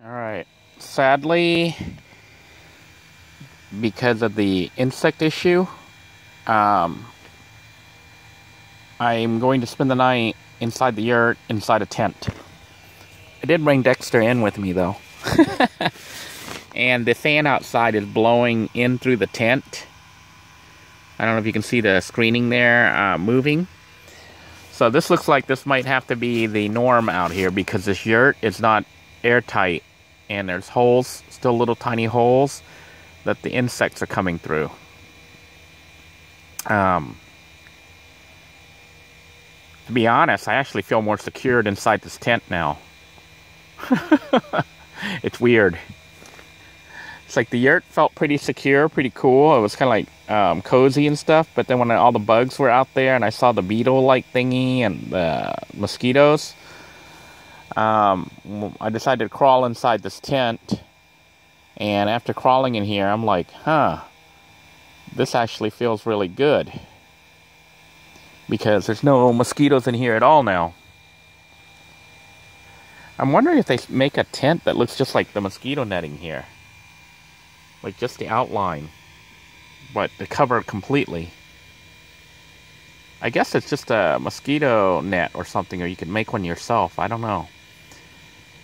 Alright, sadly, because of the insect issue, I'm going to spend the night inside the yurt, inside a tent. I did bring Dexter in with me though. And the fan outside is blowing in through the tent. I don't know if you can see the screening there moving. So this looks like this might have to be the norm out here because this yurt is not airtight. And there's holes, still little tiny holes, that the insects are coming through. To be honest, I actually feel more secured inside this tent now. It's weird. It's like the yurt felt pretty secure, pretty cool. It was kind of like cozy and stuff. But then when all the bugs were out there and I saw the beetle-like thingy and the mosquitoes, I decided to crawl inside this tent. And after crawling in here, I'm like, this actually feels really good. Because there's no mosquitoes in here at all now. I'm wondering if they make a tent that looks just like the mosquito netting here. Like just the outline. But to cover it completely. I guess it's just a mosquito net or something, or you could make one yourself. I don't know.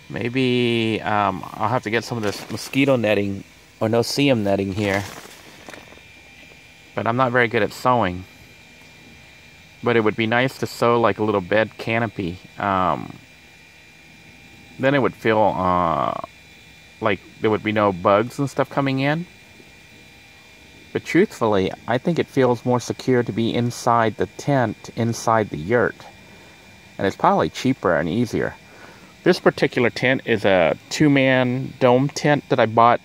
Maybe I'll have to get some of this mosquito netting or no-see-um netting here. But I'm not very good at sewing. But it would be nice to sew like a little bed canopy. Then it would feel like there would be no bugs and stuff coming in. But truthfully, I think it feels more secure to be inside the tent, inside the yurt. And it's probably cheaper and easier. This particular tent is a 2-man dome tent that I bought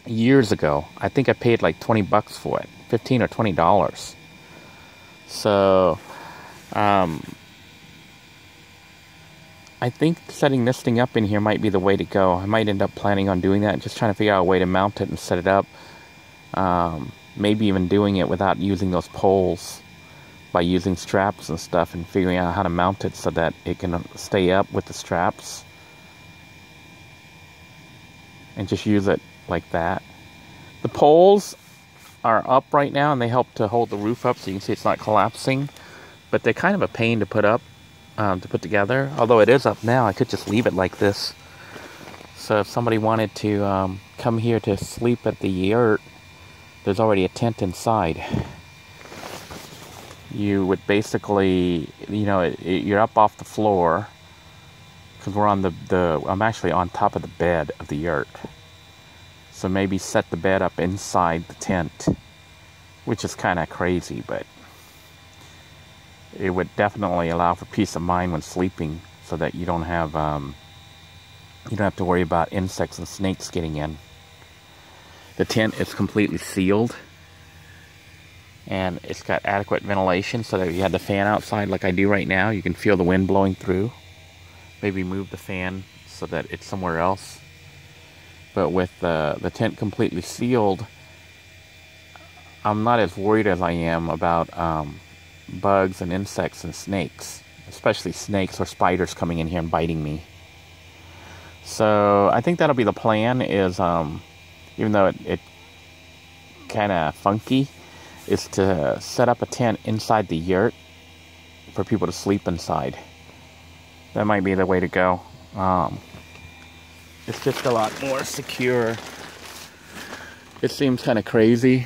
years ago. I think I paid like 20 bucks for it. $15 or $20. So, I think setting this thing up in here might be the way to go. I might end up planning on doing that. Just trying to figure out a way to mount it and set it up. Maybe even doing it without using those poles. By using straps and stuff and figuring out how to mount it so that it can stay up with the straps. And just use it like that. The poles are up right now and they help to hold the roof up so you can see it's not collapsing. But they're kind of a pain to put up, to put together. Although it is up now, I could just leave it like this. So if somebody wanted to come here to sleep at the yurt, there's already a tent inside. You would basically, you know, you're up off the floor because we're on I'm actually on top of the bed of the yurt. So maybe set the bed up inside the tent, which is kind of crazy, but it would definitely allow for peace of mind when sleeping so that you don't have to worry about insects and snakes getting in. The tent is completely sealed. And it's got adequate ventilation so that if you have the fan outside like I do right now, you can feel the wind blowing through. Maybe move the fan so that it's somewhere else. But with the tent completely sealed, I'm not as worried as I am about bugs and insects and snakes. Especially snakes or spiders coming in here and biting me. So I think that'll be the plan is, even though it kind of funky, is to set up a tent inside the yurt for people to sleep inside. That might be the way to go. It's just a lot more secure. It seems kind of crazy.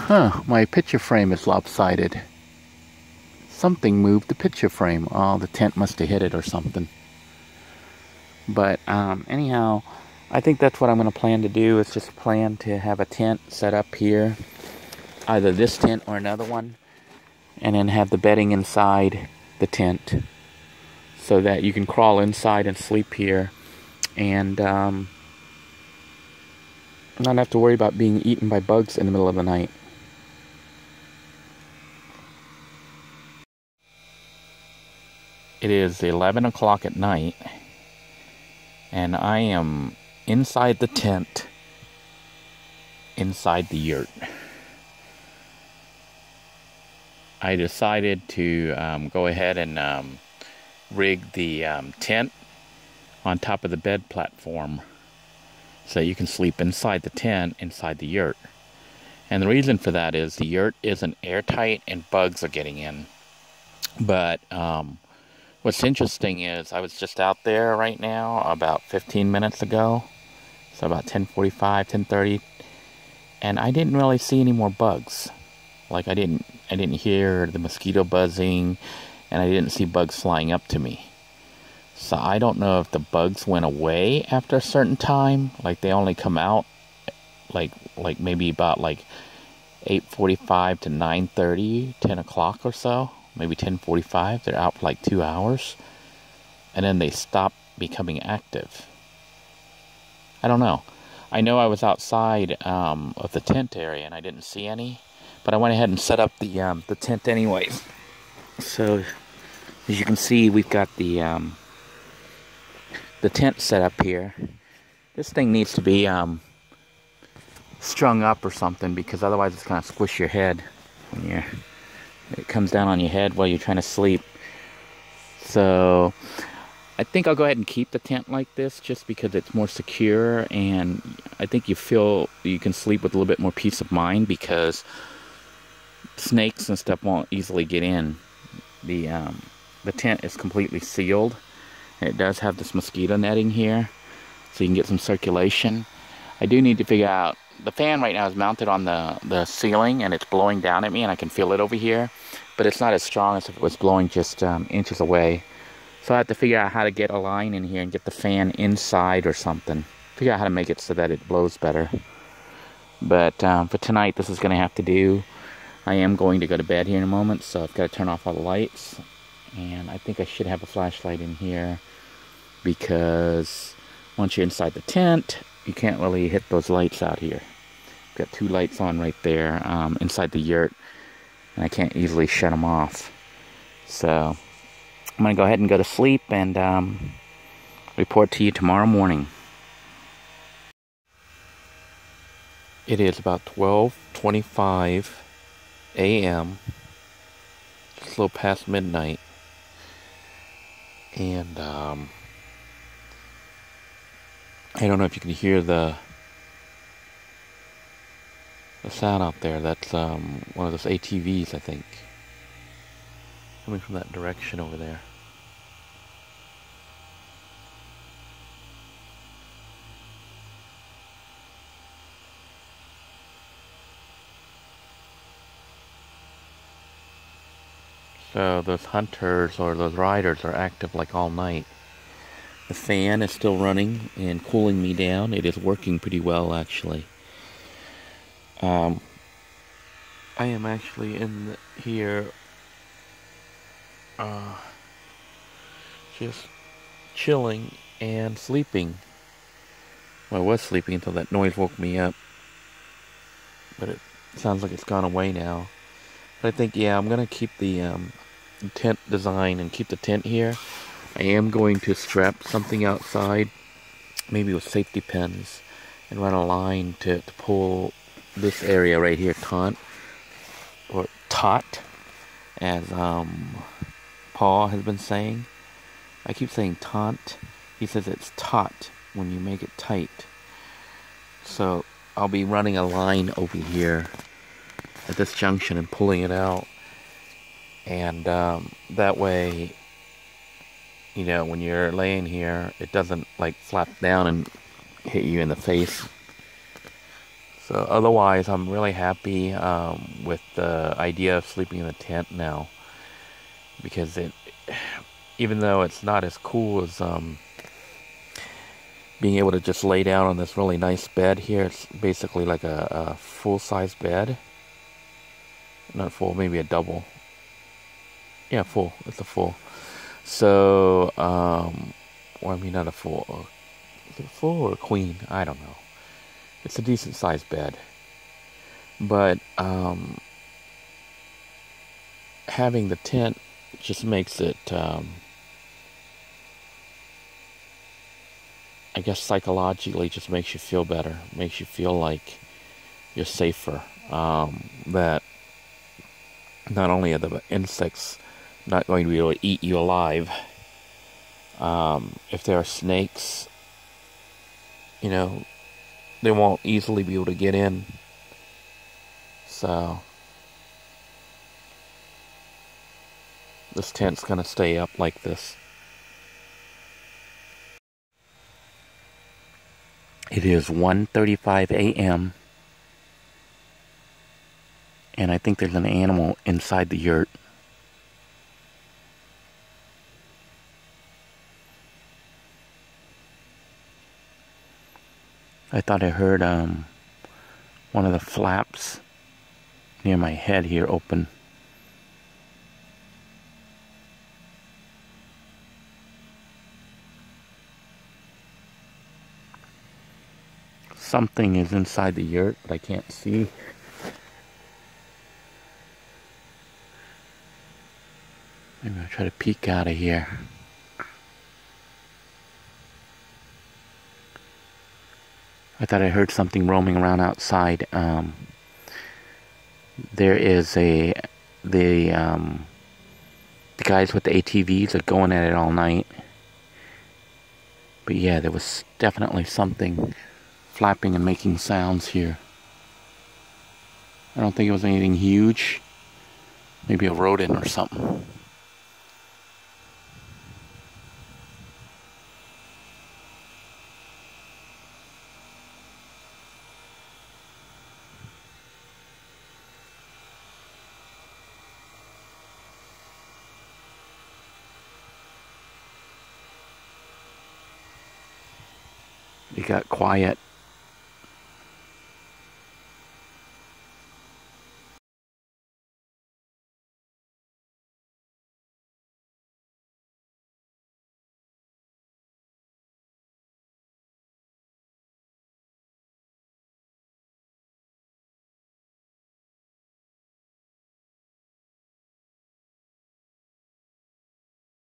My picture frame is lopsided. Something moved the picture frame. Oh, the tent must have hit it or something. But anyhow, I think that's what I'm going to plan to do. Is just plan to have a tent set up here. Either this tent or another one, and then have the bedding inside the tent so that you can crawl inside and sleep here and not have to worry about being eaten by bugs in the middle of the night. It is 11 o'clock at night and I am inside the tent, inside the yurt. I decided to go ahead and rig the tent on top of the bed platform, so you can sleep inside the tent, inside the yurt. And the reason for that is the yurt isn't airtight and bugs are getting in. But what's interesting is I was just out there right now about 15 minutes ago, so about 10:45, 10:30, and I didn't really see any more bugs. Like I didn't hear the mosquito buzzing, and I didn't see bugs flying up to me. So I don't know if the bugs went away after a certain time, like they only come out like maybe about like 8:45 to 9:30, 10 o'clock or so, maybe 10:45. They're out for like 2 hours, and then they stop becoming active. I don't know. I know I was outside of the tent area and I didn't see any, but I went ahead and set up the tent anyways. So as you can see, we've got the tent set up here. This thing needs to be strung up or something, because otherwise it's gonna squish your head when it comes down on your head while you're trying to sleep. So I think I'll go ahead and keep the tent like this just because it's more secure, and I think you feel you can sleep with a little bit more peace of mind because snakes and stuff won't easily get in. The tent is completely sealed, and it does have this mosquito netting here so you can get some circulation. I do need to figure out, the fan right now is mounted on the ceiling and it's blowing down at me and I can feel it over here, but it's not as strong as if it was blowing just inches away. So I have to figure out how to get a line in here and get the fan inside or something. Figure out how to make it so that it blows better. But for tonight, this is going to have to do. I am going to go to bed here in a moment, so I've got to turn off all the lights. And I think I should have a flashlight in here, because once you're inside the tent, you can't really hit those lights out here. I've got 2 lights on right there inside the yurt, and I can't easily shut them off. So I'm going to go ahead and go to sleep and report to you tomorrow morning. It is about 12:25 a.m. Just a little past midnight. And I don't know if you can hear the sound out there. That's one of those ATVs, I think, coming from that direction over there. So those hunters or those riders are active like all night. The fan is still running and cooling me down. It is working pretty well, actually. I am actually in here just chilling and sleeping. Well, I was sleeping until that noise woke me up, but it sounds like it's gone away now. But I think, yeah, I'm gonna keep the tent design and keep the tent here. I am going to strap something outside, maybe with safety pins, and run a line to pull this area right here taut, as Paul has been saying. I keep saying taunt. He says it's taut when you make it tight. So I'll be running a line over here at this junction and pulling it out, and that way, you know, when you're laying here, it doesn't like flap down and hit you in the face. So otherwise, I'm really happy with the idea of sleeping in the tent now, because even though it's not as cool as being able to just lay down on this really nice bed here, it's basically like a full-size bed. Not full, maybe a double. Yeah, full. It's a full. So, or I mean, not a full. Is it a full or a queen? I don't know. It's a decent sized bed. But having the tent just makes it, I guess psychologically, just makes you feel better. Makes you feel like you're safer. That not only are the insects not going to be able to eat you alive, If there are snakes, you know, they won't easily be able to get in. So this tent's gonna stay up like this. It is 1:35 a.m. and I think there's an animal inside the yurt. I thought I heard one of the flaps near my head here open. Something is inside the yurt, but I can't see. Maybe I'll try to peek out of here. I thought I heard something roaming around outside. There is the guys with the ATVs are going at it all night. But yeah, there was definitely something flapping and making sounds here. I don't think it was anything huge. Maybe a rodent or something. It got quiet